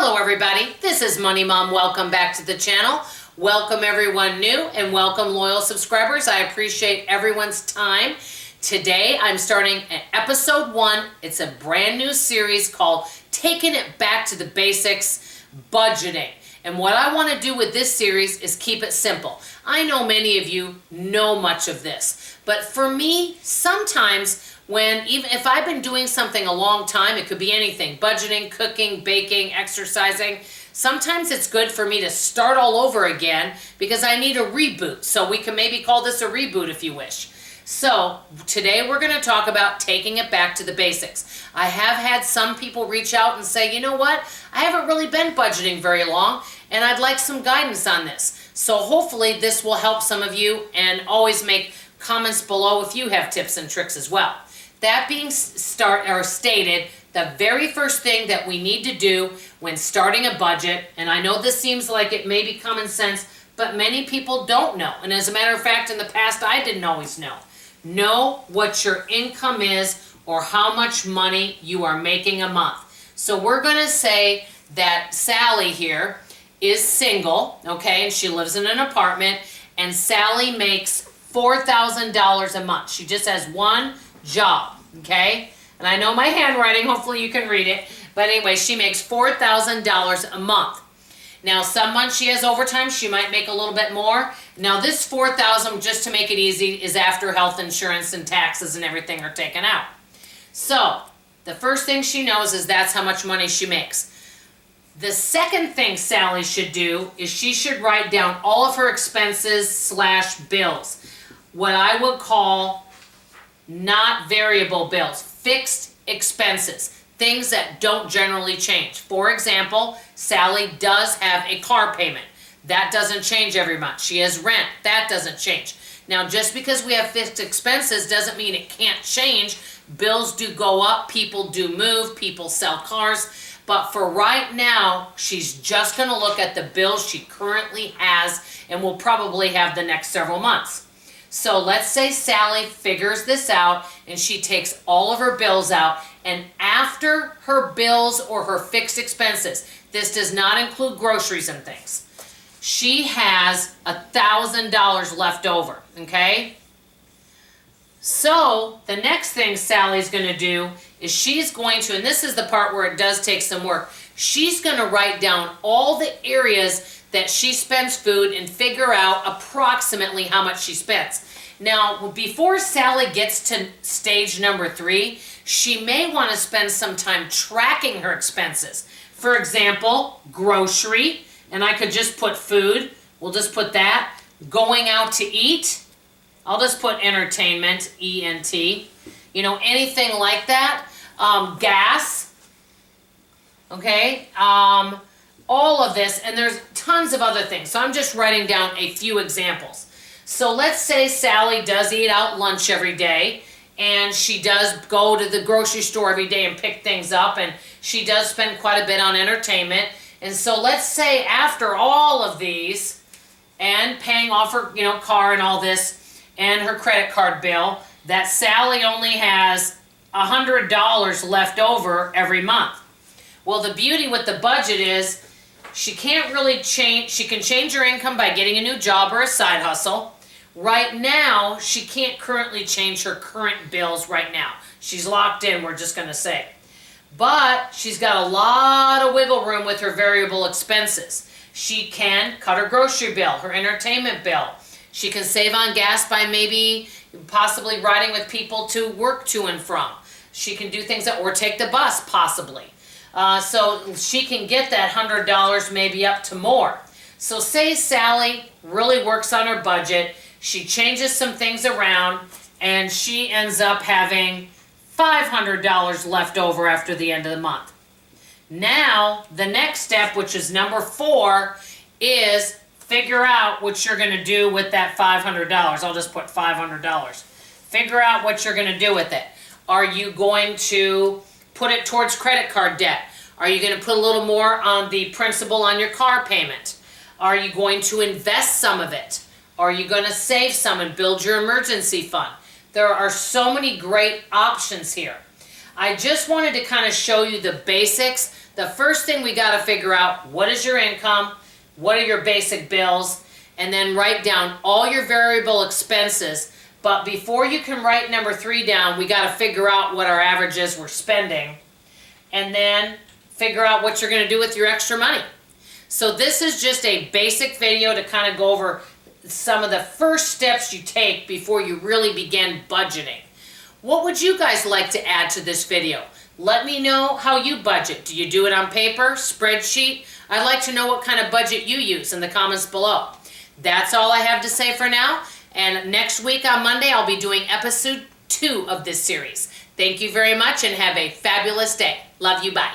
Hello everybody, this is Money Mom. Welcome back to the channel. Welcome everyone new and welcome loyal subscribers. I appreciate everyone's time. Today I'm starting at episode 1. It's a brand new series called Taking It Back to the Basics, Budgeting. And what I want to do with this series is keep it simple. I know many of you know much of this, but for me, sometimes even if I've been doing something a long time, it could be anything, budgeting, cooking, baking, exercising, sometimes it's good for me to start all over again because I need a reboot. So we can maybe call this a reboot if you wish. So today we're going to talk about taking it back to the basics. I have had some people reach out and say, you know what, I haven't really been budgeting very long and I'd like some guidance on this. So hopefully this will help some of you, and always make comments below if you have tips and tricks as well. That being stated, the very first thing that we need to do when starting a budget, and I know this seems like it may be common sense, but many people don't know. And as a matter of fact, in the past, I didn't always know. Know what your income is or how much money you are making a month. So we're going to say that Sally here is single, okay, and she lives in an apartment, and Sally makes $4,000 a month. She just has one job, okay? And I know my handwriting, hopefully you can read it, but anyway, she makes $4,000 a month. Now, some months she has overtime, she might make a little bit more. Now, this $4,000, just to make it easy, is after health insurance and taxes and everything are taken out. So, the first thing she knows is that's how much money she makes. The second thing Sally should do is she should write down all of her expenses / bills. What I would call not variable bills, fixed expenses, things that don't generally change. For example, Sally does have a car payment. That doesn't change every month. She has rent. That doesn't change. Now, just because we have fixed expenses doesn't mean it can't change. Bills do go up. People do move. People sell cars. But for right now, she's just going to look at the bills she currently has and will probably have the next several months. So let's say Sally figures this out and she takes all of her bills out, and after her bills or her fixed expenses, this does not include groceries and things, she has $1,000 left over, okay? So the next thing Sally's going to do is she's going to, and this is the part where it does take some work, she's going to write down all the areas that she spends food and figure out approximately how much she spends. Now, before Sally gets to stage number 3, she may want to spend some time tracking her expenses. For example, grocery, and I could just put food, we'll just put that. Going out to eat, I'll just put entertainment, E-N-T, you know, anything like that. Gas, okay, all of this, and there's tons of other things. So I'm just writing down a few examples. So let's say Sally does eat out lunch every day, and she does go to the grocery store every day and pick things up, and she does spend quite a bit on entertainment. And so let's say after all of these, and paying off her, you know, car and all this, and her credit card bill, that Sally only has $100 left over every month. Well, the beauty with the budget is she can't really change, she can change her income by getting a new job or a side hustle. Right now, she can't currently change her current bills right now. She's locked in, we're just going to say. But she's got a lot of wiggle room with her variable expenses. She can cut her grocery bill, her entertainment bill. She can save on gas by maybe possibly riding with people to work to and from. She can do things that, or take the bus possibly. So she can get that $100 maybe up to more. So say Sally really works on her budget, she changes some things around, and she ends up having $500 left over after the end of the month. Now, the next step, which is number 4, is figure out what you're going to do with that $500. I'll just put $500. Figure out what you're going to do with it. Are you going to put it towards credit card debt? Are you going to put a little more on the principal on your car payment? Are you going to invest some of it? Are you going to save some and build your emergency fund? There are so many great options here. I just wanted to kind of show you the basics. The first thing we got to figure out, what is your income? What are your basic bills? And then write down all your variable expenses. But before you can write number 3 down, we got to figure out what our average is we're spending. And then figure out what you're going to do with your extra money. So this is just a basic video to kind of go over some of the first steps you take before you really begin budgeting. What would you guys like to add to this video? Let me know how you budget. Do you do it on paper, spreadsheet? I'd like to know what kind of budget you use in the comments below. That's all I have to say for now. And next week on Monday, I'll be doing episode 2 of this series. Thank you very much and have a fabulous day. Love you. Bye.